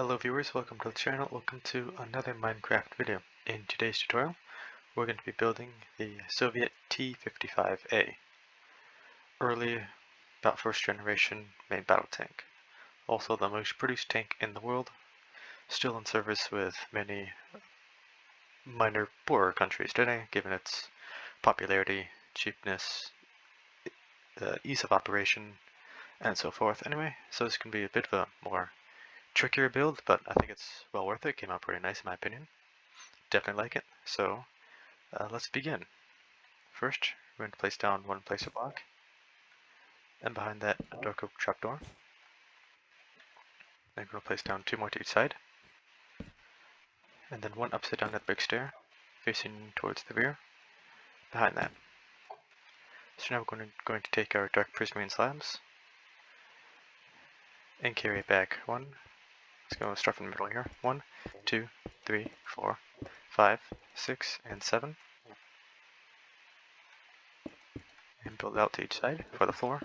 Hello viewers, welcome to the channel, welcome to another Minecraft video. In today's tutorial, we're going to be building the Soviet T-55A, early, about first generation main battle tank. Also the most produced tank in the world, still in service with many minor poorer countries today, given its popularity, cheapness, ease of operation, and so forth. Anyway, so this can be a bit of a more trickier build, but I think it's well worth it. Came out pretty nice in my opinion. Definitely like it. So let's begin. First, we're going to place down one placer block, and behind that a dark oak trapdoor. Then we're going to place down two more to each side, and then one upside down at brick stair, facing towards the rear. Behind that. So now we're going to take our dark prismarine slabs and carry it back one. Let's go start from the middle here. 1, 2, 3, 4, 5, 6, and 7. And build out to each side for the floor.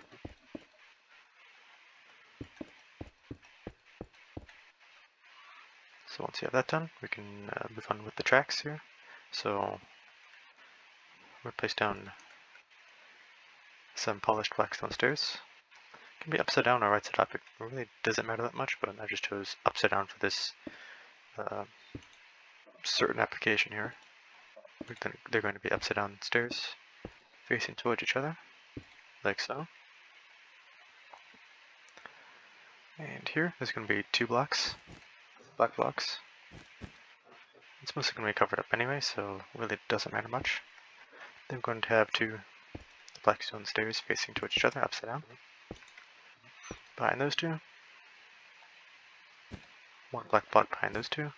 So once you have that done, we can move on with the tracks here. So we'll place down some polished black stone stairs. It can be upside down or right side up. It really doesn't matter that much, but I just chose upside down for this certain application here. They're going to be upside down stairs facing towards each other, like so. And here, there's going to be two blocks, black blocks. It's mostly going to be covered up anyway, so really doesn't matter much. Then we're going to have two black stone stairs facing towards each other, upside down. Behind those two, one black block behind those two,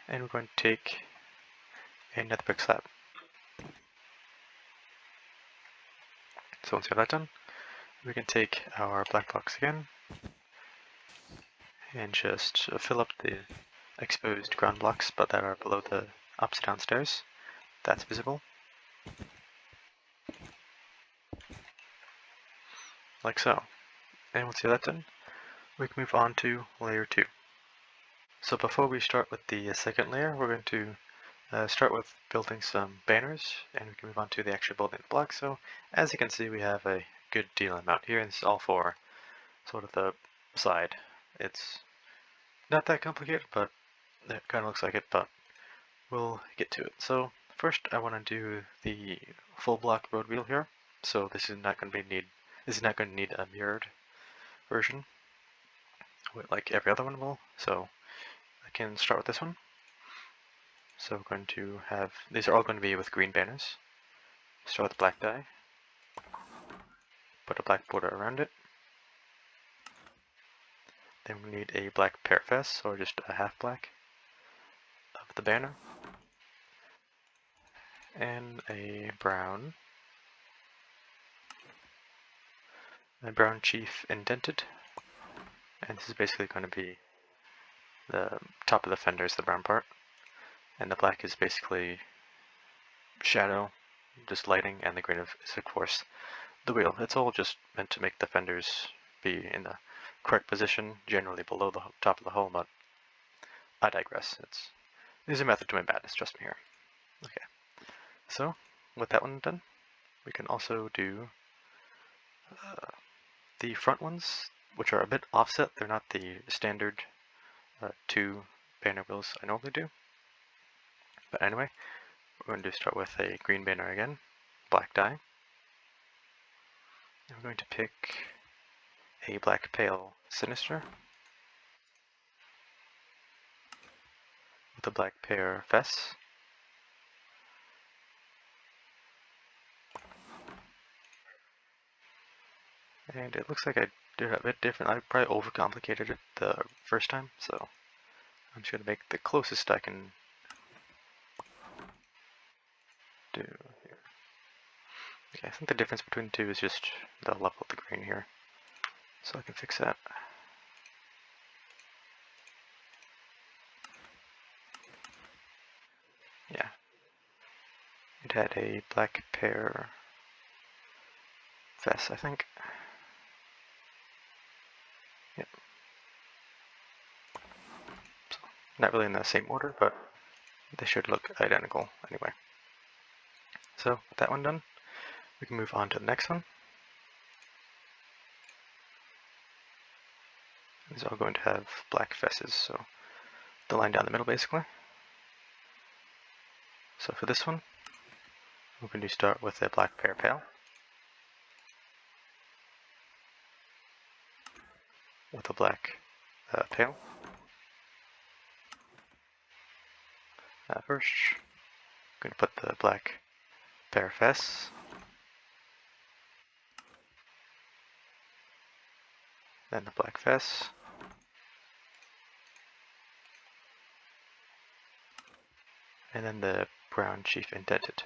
and we're going to take another brick slab. So once we have that done, we can take our black blocks again and just fill up the exposed ground blocks but that are below the upside down stairs. That's visible. Like so. And once you have that done, we can move on to layer 2. So before we start with the second layer, we're going to start with building some banners, and we can move on to the actual building of the blocks. So as you can see, we have a good deal amount here, and this is all for sort of the side. It's not that complicated, but it kind of looks like it, but we'll get to it. So first I want to do the full block road wheel here. So this is not going to need a mirrored version like every other one will. So I can start with this one. So we're going to have, these are all going to be with green banners. Start with black dye. Put a black border around it. Then we need a black parafest, or just a half black of the banner. And a brown chief indented. And this is basically going to be the top of the fender is the brown part. And the black is basically shadow, just lighting, and the green is of course the wheel. It's all just meant to make the fenders be in the correct position, generally below the top of the hull, but I digress. There's a method to my madness, trust me here. Okay, so with that one done, we can also do the front ones, which are a bit offset. They're not the standard two banner wheels I normally do. But anyway, we're going to start with a green banner again, black dye. And we're going to pick a black pale canister with a black pair fess. And it looks like I did it a bit different. I probably overcomplicated it the first time, so I'm just going to make the closest I can do here. Okay, I think the difference between the two is just the level of the green here. So I can fix that. Yeah. It had a black pair fess, I think. Yep. Not really in the same order, but they should look identical anyway. So with that one done, we can move on to the next one. These are all going to have black fesses, so the line down the middle basically. So for this one, we're going to start with a black pear pale, with a black pale. First, I'm going to put the black pear fess, then the black fess, and then the brown chief indented.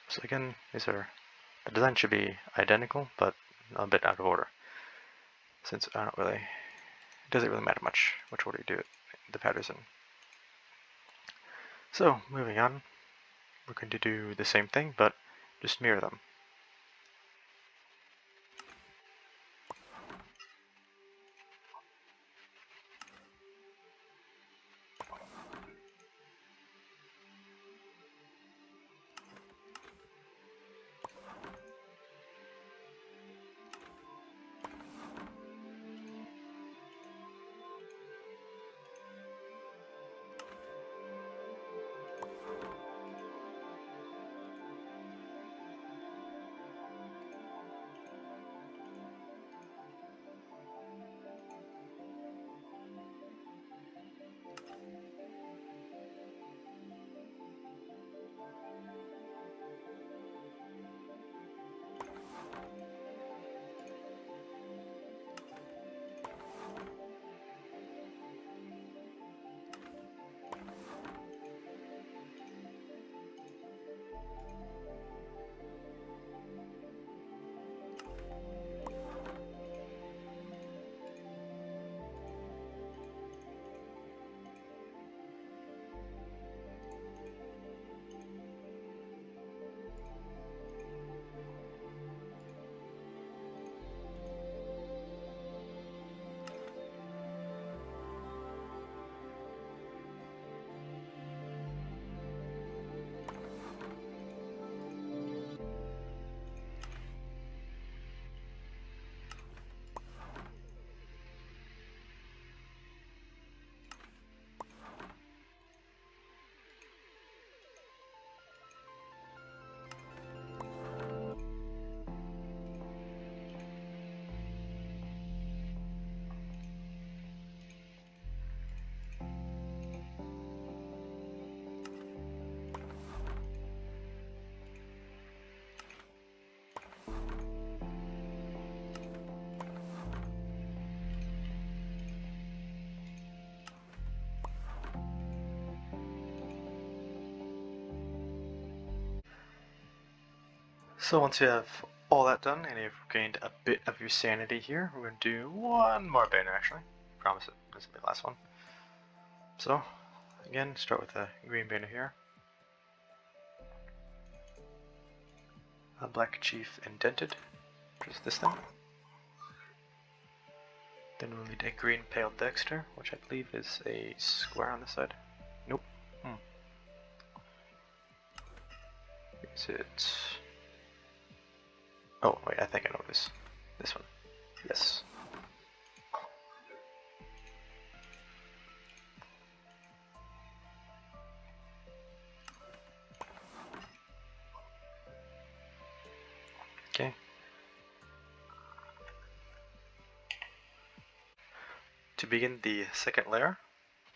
So again, the design should be identical, but a bit out of order, since it doesn't really matter much which order you do the patterns in. So moving on, we're going to do the same thing, but just mirror them. So once you have all that done and you've gained a bit of your sanity here, we're going to do one more banner actually. Promise it, this will be the last one. So again, start with a green banner here. A black chief indented, which is this thing. Then we'll need a green pale Dexter, which I believe is a square on this side. Nope. Is it? Oh wait, I think I know this. This one. Yes. Okay. To begin the second layer,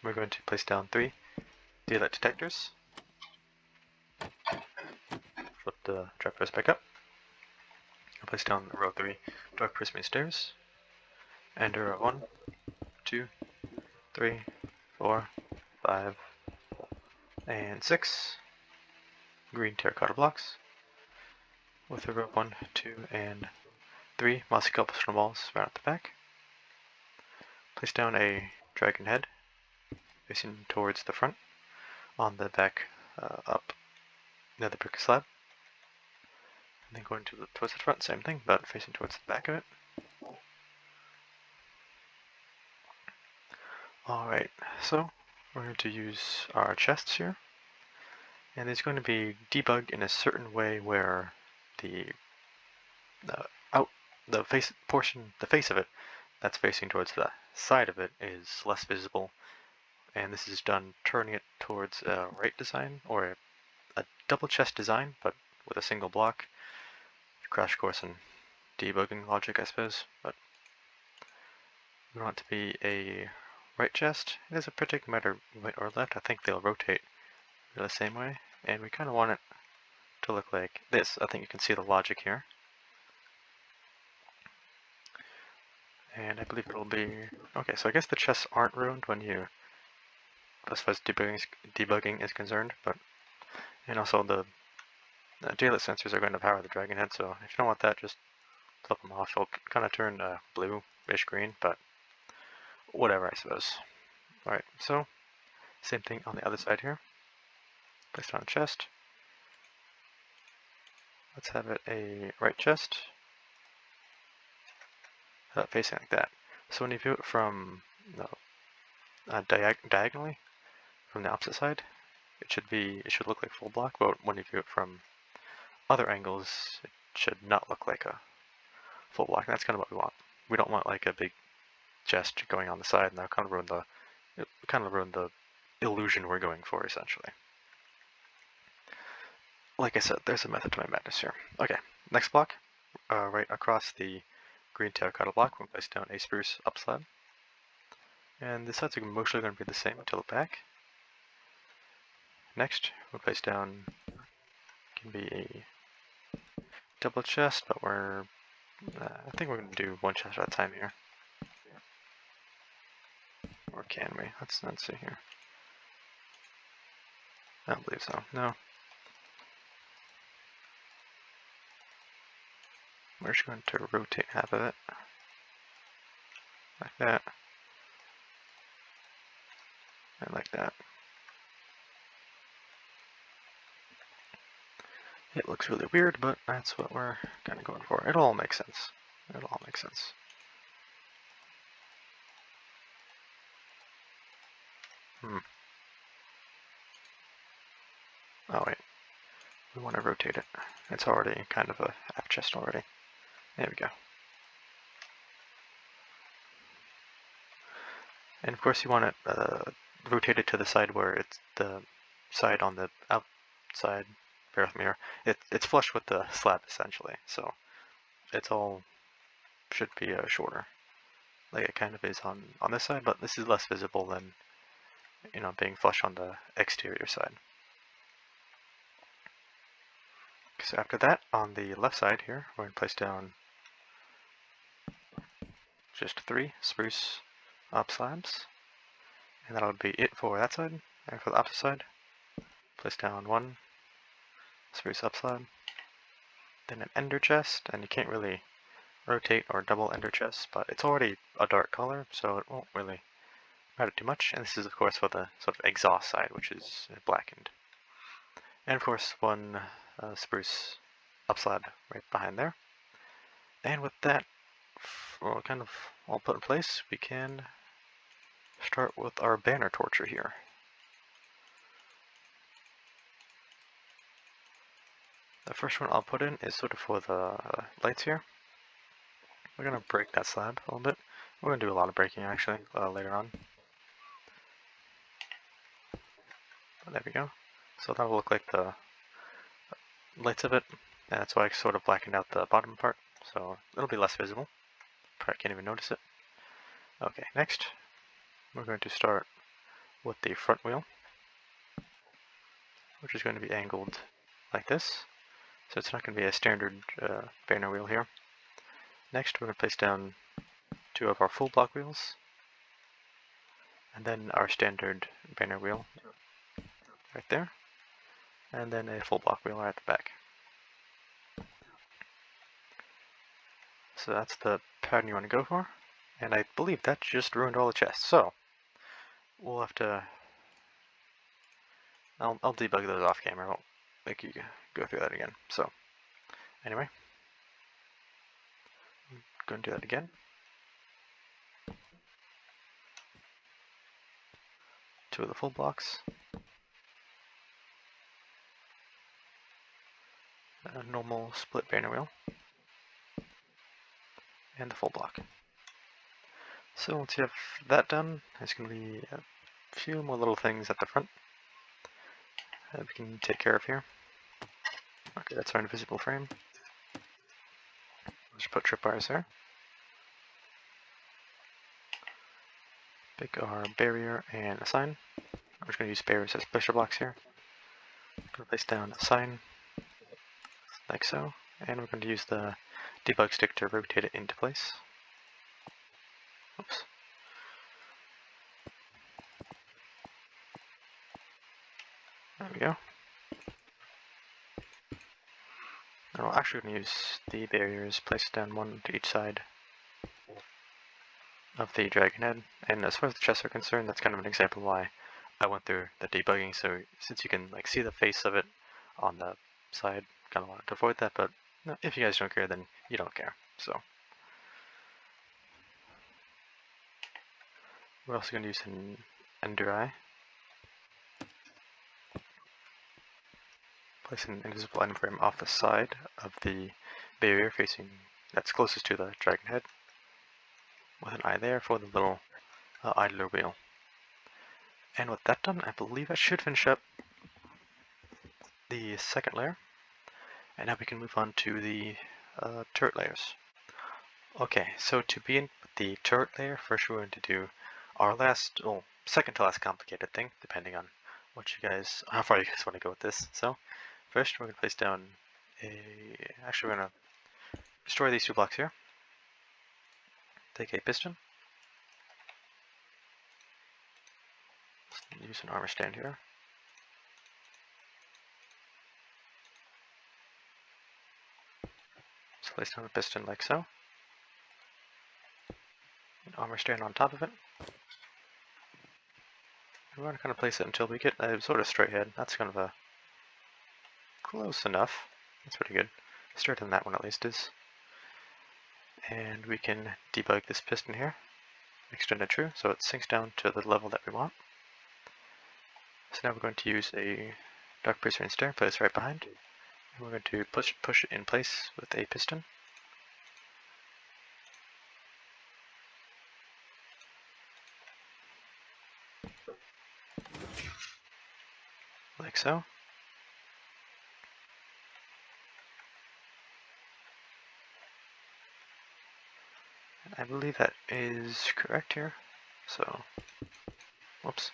we're going to place down 3 daylight detectors. Flip the trap press back up. I'll place down row 3 dark prismatic stairs. And row 1, 2, 3, 4, 5, and 6 green terracotta blocks. With row 1, 2, and 3 mossy cobblestone walls right at the back. Place down a dragon head facing towards the front on the back up near the brick slab. And then going towards the front, same thing, but facing towards the back of it. Alright, so we're going to use our chests here, and it's going to be debugged in a certain way where the out the face of it that's facing towards the side of it is less visible, and this is done turning it towards a right design or a double chest design, but with a single block. Crash course in debugging logic, I suppose, but we want it to be a right chest. It doesn't particularly matter right or left. I think they'll rotate the same way, and we kind of want it to look like this. I think you can see the logic here, and I believe it'll be okay. So I guess the chests aren't ruined when you, as far as debugging is concerned, but and also the daylit sensors are going to power the dragon head. So if you don't want that, just flip them off. It'll kind of turn blue-ish green, but whatever, I suppose. Alright, so same thing on the other side here. Place it on a chest. Let's have it a right chest. Facing like that. So when you view it from diagonally from the opposite side, it should look like full block, but when you view it from other angles, it should not look like a full block. And that's kind of what we want. We don't want like a big chest going on the side, and that'll kind of ruin the illusion we're going for, essentially. Like I said, there's a method to my madness here. Okay, next block, right across the green terracotta block, we'll place down a spruce up slab. And the sides are mostly going to be the same until the back. Next, we'll place down, can be a double chest, but I think we're going to do one chest at a time here. Or can we? Let's see here. I don't believe so. No. We're just going to rotate half of it. Like that. And like that. It looks really weird, but that's what we're kind of going for. It'll all make sense. It'll all make sense. Oh wait. We want to rotate it. It's already kind of a half chest already. There we go. And of course you want it rotated to the side where it's the side on the outside. Bear with me here. It's flush with the slab essentially, so it's all should be shorter, like it kind of is on this side, but this is less visible than being flush on the exterior side. So after that, on the left side here, we're going to place down just 3 spruce up slabs, and that'll be it for that side. And for the opposite side, place down 1 spruce up slab, then an ender chest, and you can't really rotate or double ender chest, but it's already a dark color, so it won't really matter too much. And this is of course for the sort of exhaust side, which is blackened. And of course 1 spruce up slab right behind there. And with that kind of all put in place, we can start with our banner torture here. The first one I'll put in is sort of for the lights here. We're going to break that slab a little bit. We're going to do a lot of breaking actually later on. But there we go. So that'll look like the lights of it, and that's why I sort of blackened out the bottom part, so it'll be less visible. Probably can't even notice it. Okay, next we're going to start with the front wheel, which is going to be angled like this, so it's not going to be a standard banner wheel here. Next we're going to place down 2 of our full block wheels, and then our standard banner wheel right there, and then a full block wheel right at the back. So that's the pattern you want to go for, and I believe that just ruined all the chests, so we'll have to, I'll debug those off camera, I won't make you go through that again. So anyway, I'm going to do that again. two of the full blocks, a normal split banner wheel, and the full block. So once you have that done, there's going to be a few more little things at the front that we can take care of here. Okay, that's our invisible frame. Let's put tripwires there. Pick our barrier and a sign. I'm just going to use barriers as pusher blocks here. I'm going to place down a sign, like so, and we're going to use the debug stick to rotate it into place. Oops. There we go. And we're actually going to use the barriers placed down one to each side of the dragon head. And as far as the chests are concerned, that's kind of an example why I went through the debugging. So since you can like see the face of it on the side, kind of wanted to avoid that. But if you guys don't care, then you don't care. So we're also going to use an ender eye. Place an invisible item frame off the side of the barrier facing that's closest to the dragon head, with an eye there for the little idler wheel. And with that done, I believe I should finish up the second layer. And now we can move on to the turret layers. Okay, so to begin with the turret layer, first we're going to do our second to last complicated thing, depending on how far you guys want to go with this. So first we're going to place down actually we're going to destroy these two blocks here. Take a piston. Use an armor stand here. So place down a piston like so. An armor stand on top of it. And we're going to kind of place it until we get a sort of straight head. That's kind of a close enough. That's pretty good. Straighter than that one at least is. And we can debug this piston here. Extend it true so it sinks down to the level that we want. So now we're going to use a dark piercer and stare, place right behind. And we're going to push it in place with a piston. Like so. And I believe that is correct here. So, whoops.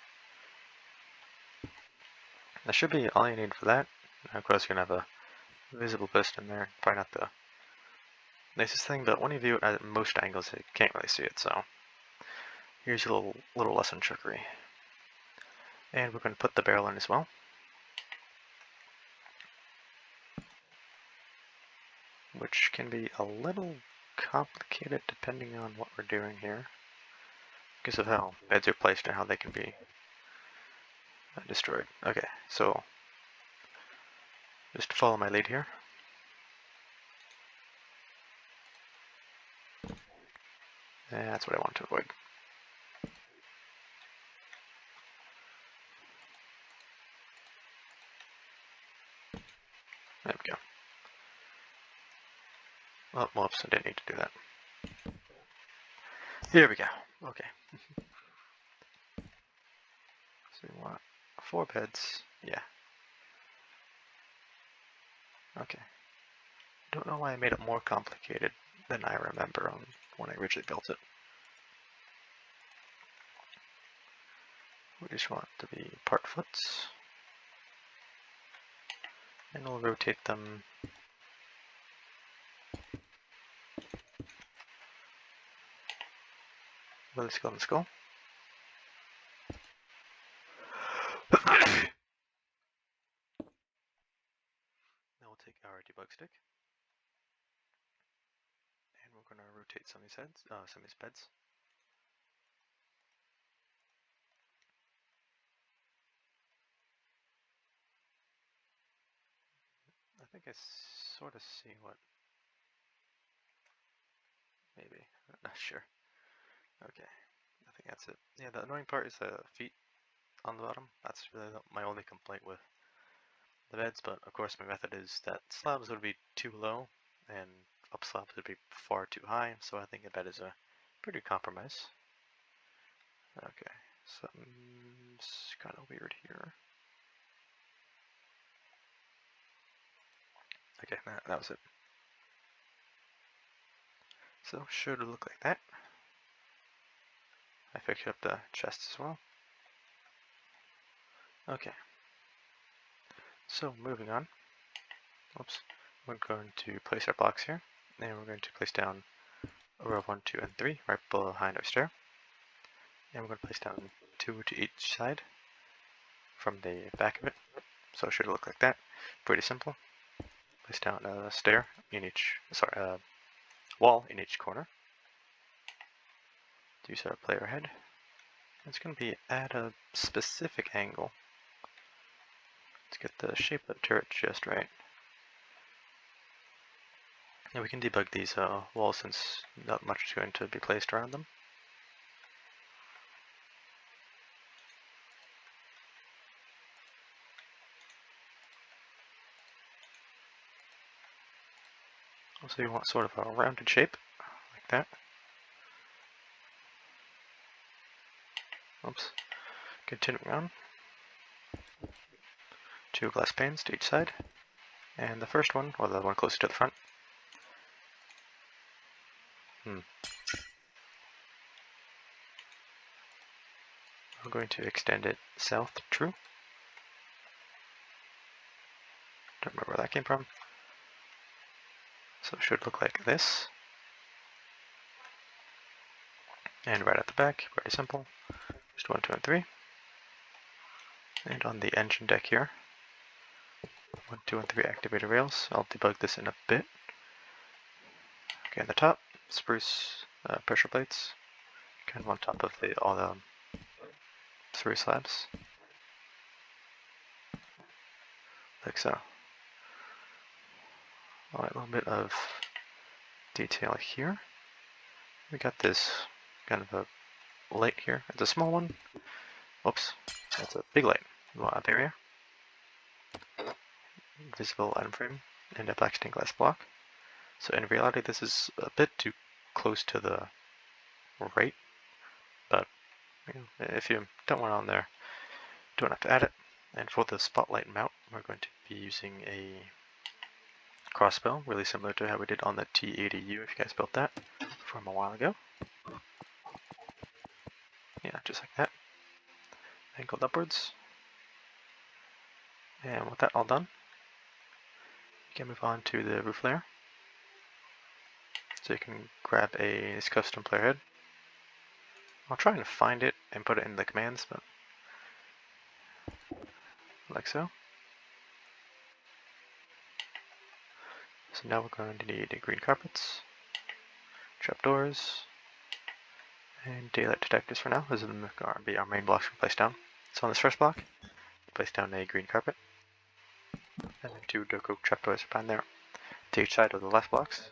That should be all you need for that. Of course, you're going to have a visible piston there. Probably not the nicest thing, but when you view it at most angles, you can't really see it. So, here's a little lesson trickery. And we're going to put the barrel in as well. Which can be a little complicated depending on what we're doing here. Because of how beds are placed and how they can be destroyed. Okay, so just follow my lead here. And that's what I want to avoid. There we go. Oh, whoops, I didn't need to do that. Here we go. Okay. So we want 4 beds. Yeah. Okay. Don't know why I made it more complicated than I remember when I originally built it. We just want it to be part foots. And we'll rotate them with the skull and skull. Now we'll take our debug stick. And we're going to rotate some of these beds. I think I sort of see what. Maybe. I'm not sure. Okay. I think that's it. Yeah, the annoying part is the feet. on the bottom. That's really my only complaint with the beds, but of course my method is that slabs would be too low and up slabs would be far too high, so I think a bed is a pretty compromise. Okay, something's kind of weird here. Okay, that was it. So should look like that. I fixed up the chest as well. Okay. So moving on. Oops. We're going to place our blocks here, and we're going to place down a row of 1, 2, and 3 right behind our stair. And we're going to place down 2 to each side from the back of it. So it should look like that. Pretty simple. Place down a stair in each, wall in each corner. To use our player head. It's going to be at a specific angle. Let's get the shape of the turret just right. And we can debug these walls since not much is going to be placed around them. So you want sort of a rounded shape, like that. Oops. Continuing on. 2 glass panes to each side. And the first one, or the one closer to the front. I'm going to extend it south, true. Don't remember where that came from. So it should look like this. And right at the back, very simple. Just 1, 2, and 3. And on the engine deck here, 1, 2, and 3 activated rails. I'll debug this in a bit. Okay, on the top, spruce pressure plates, kind of on top of all the 3 slabs, like so. Alright, a little bit of detail here. We got this kind of a light here. It's a small one. Oops, that's a big light. Up area. Visible item frame and a black stained glass block. So in reality, this is a bit too close to the right, but if you don't want it on there, don't have to add it. And for the spotlight mount, we're going to be using a crossbow, really similar to how we did on the T-80U, if you guys built that from a while ago. Yeah, just like that. Angled upwards. And with that all done, you can move on to the roof layer. So you can grab this custom player head. I'll try and find it and put it in the commands, but like so. So now we're going to need green carpets, trapdoors, and daylight detectors for now. Those are going to be our main blocks we place down. So on this first block, place down a green carpet, and then 2 Doko trapdoors behind there. To each side of the left blocks,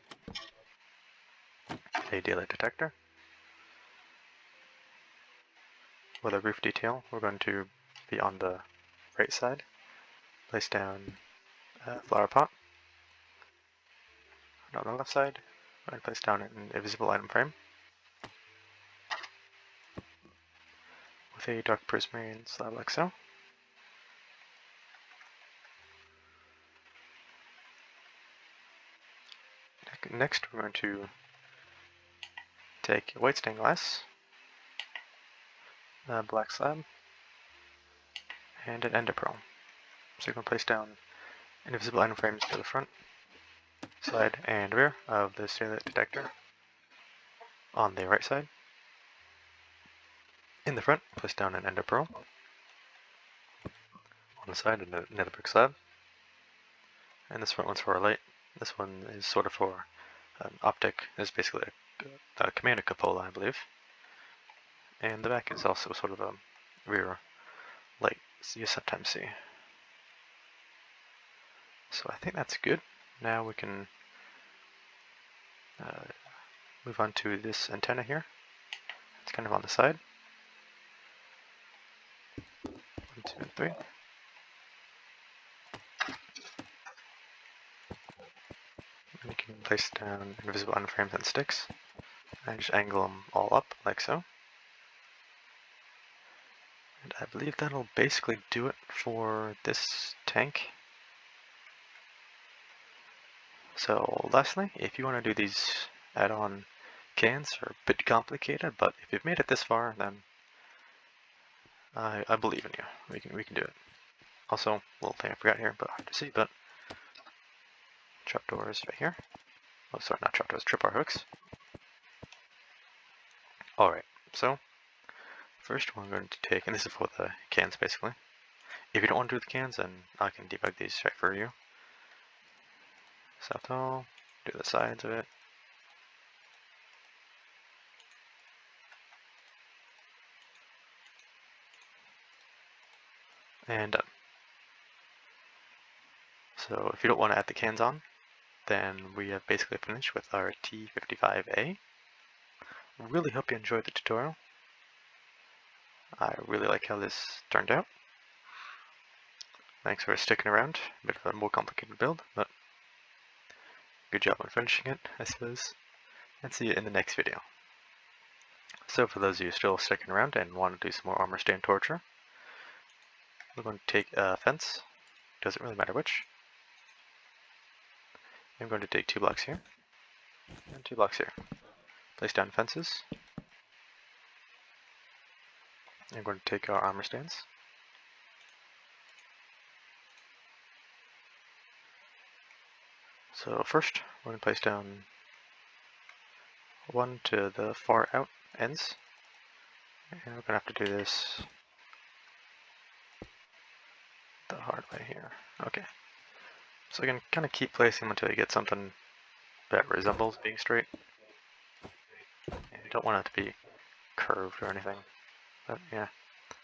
a daylight detector. For the roof detail, we're going to be on the right side. Place down a flower pot. And on the left side, we're going to place down an invisible item frame with a dark prismarine slab like so. Next, we're going to take a white stained glass, a black slab, and an ender pearl. So you can place down invisible item frames to the front, side, and rear of the daylight detector on the right side. In the front, place down an ender pearl. On the side, another brick slab. And this front one's for a light. This one is sort of for an optic. It's basically a commander cupola, I believe. And the back is also sort of a rear light you sometimes see. So I think that's good. Now we can move on to this antenna here. It's kind of on the side. 2, and 3. And you can place down invisible unframes and sticks, and just angle them all up like so. And I believe that'll basically do it for this tank. So lastly, if you want to do these add-on cans, are a bit complicated, but if you've made it this far, then I believe in you. We can do it. Also, little thing I forgot here, but hard to see, but trapdoors right here. Oh, sorry, not trapdoors, tripwire hooks. Alright, so first we're going to take, and this is for the cans basically. If you don't want to do the cans, then I can debug these right for you. So do the sides of it. And done. So if you don't want to add the cans on, then we have basically finished with our T-55A. Really hope you enjoyed the tutorial. I really like how this turned out. Thanks for sticking around. A bit of a more complicated build, but good job on finishing it, I suppose. And see you in the next video. So for those of you still sticking around and want to do some more armor stand torture, we're going to take a fence. Doesn't really matter which. I'm going to take 2 blocks here and 2 blocks here. Place down fences. I'm going to take our armor stands. So first, we're going to place down one to the far out ends. And we're going to have to do this the hard way here. Okay. So you can kind of keep placing them until you get something that resembles being straight. And you don't want it to be curved or anything. But yeah,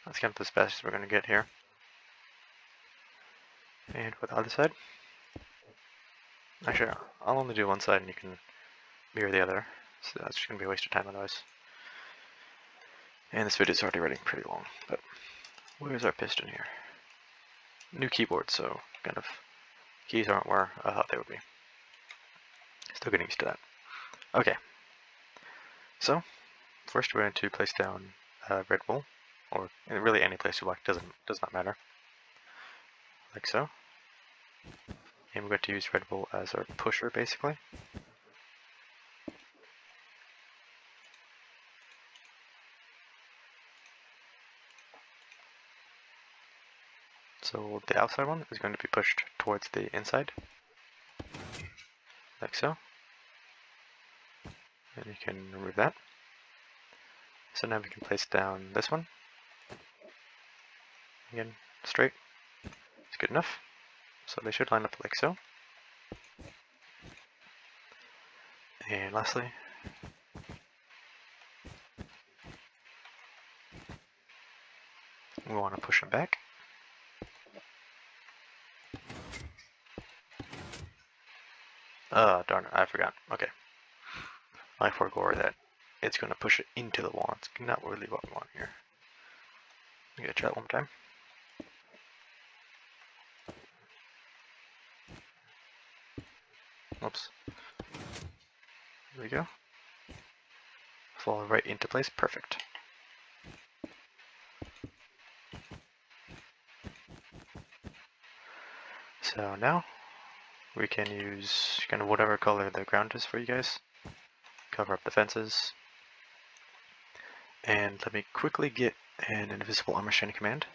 that's kind of as best as we're going to get here. And with the other side, actually I'll only do one side and you can mirror the other. So that's just going to be a waste of time otherwise. And this video is already running pretty long, but where's our piston here? New keyboard, so kind of keys aren't where I thought they would be. Still getting used to that. Okay, so first we're going to place down red wool, or really any place you like, does not matter. Like so. And we're going to use red wool as our pusher basically. So the outside one is going to be pushed towards the inside, like so. And you can remove that. So now we can place down this one. Again, straight. It's good enough. So they should line up like so. And lastly, we want to push them back. Darn it, I forgot. Okay. I forgot that it's going to push it into the wall. It's not really what we want here. I'm going to try it one more time. Oops. There we go. Fall right into place. Perfect. So now we can use kind of whatever color the ground is for you guys. Cover up the fences. And let me quickly get an invisible armor stand command.